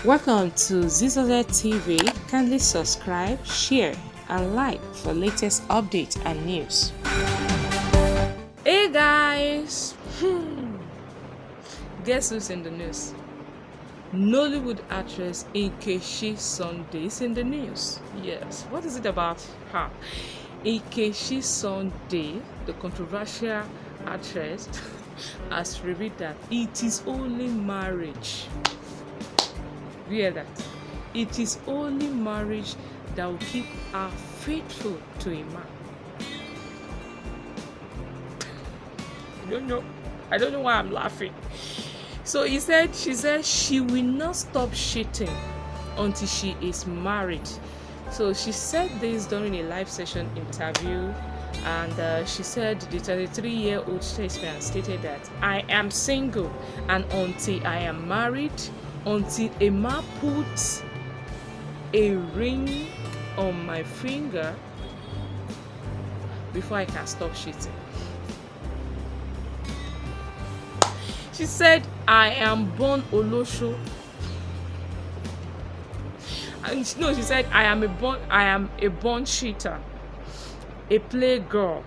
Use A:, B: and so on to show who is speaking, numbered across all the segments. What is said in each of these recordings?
A: Welcome to Zisodel TV. Kindly subscribe, share, and like for latest updates and news. Hey guys! Guess who's in the news? Nollywood actress Nkechi Sunday is in the news. Yes, what is it about her? Nkechi Sunday, the controversial actress, has revealed that it is only marriage. You hear that? It is only marriage that will keep her faithful to a man. I don't know why I'm laughing. So she said she will not stop cheating until she is married. So she said this during a live session interview, and she said the 33-year-old statesman stated that I am single, and until I am married, until a man puts a ring on my finger, before I can stop cheating. She said, I am born Olosho. And no, she said, I am a born cheater, a playgirl.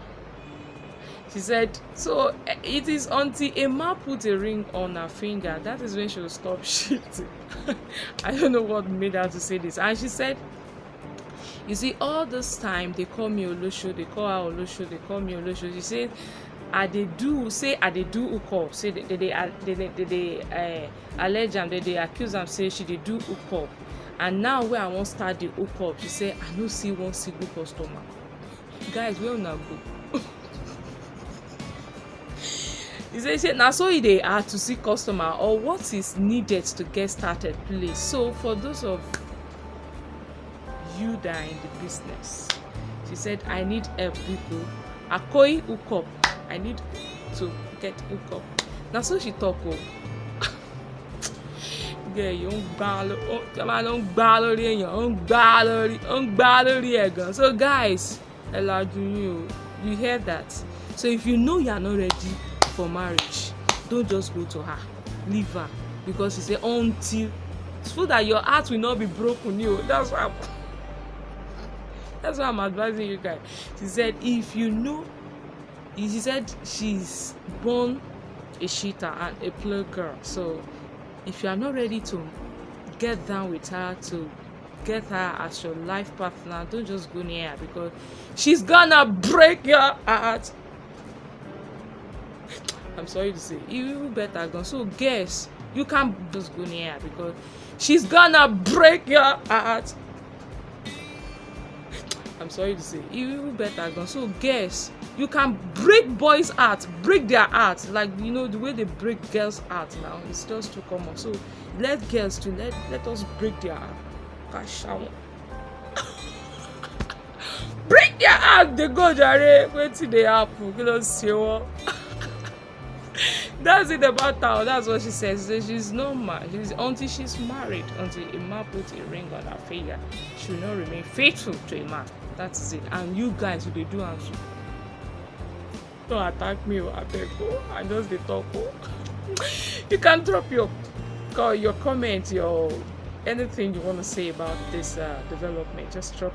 A: She said, so it is until a man puts a ring on her finger, that is when she will stop cheating. I don't know what made her to say this. And she said, you see, all this time they call me Olosho, they call her Olosho, they call me Olosho. She said, I dey do hook-up, say they allege am, they accuse am, say she dey do hook-up. And now when I wan start the hook-up, she say I no see one single customer. Guys, where una go? He say na so e dey hard to see customer, or what is needed to get started, please. So for those of you that are in the business, she said, I need help, people. Akoi hook-up, I need to get hook-up. Na so she talk. Yeah, you don't gbá lórí èèyàn, gbá lórí ẹ̀gàn. So guys, you hear that? So if you know you are not ready for marriage, don't just go to her, leave her, because she say until so that your heart will not be broken. That's why I'm advising you guys. She said, if you know, she said she's born a cheater and a playgirl. So if you are not ready to get down with her, to get her as your life partner, don't just go near her, because she's gonna break your heart. I'm sorry to say, you better go. So guess you can't just go near her, because she's gonna break your heart. I'm sorry to say, you better go. So guess you can break boys' heart, break their heart, like the way they break girls' heart now. It's just too common. So let girls to let us break their heart. Gosh, break their heart. They go jare. Wait till they happen. You don't see what. That's it about her. That's what she says. She's normal. Until she's married, until a man puts a ring on her finger, she will not remain faithful to a man. That's it. And you guys, they do answer. Don't attack me, I beg you. I just dey talk. You can drop your comment, your anything you want to say about this development. Just drop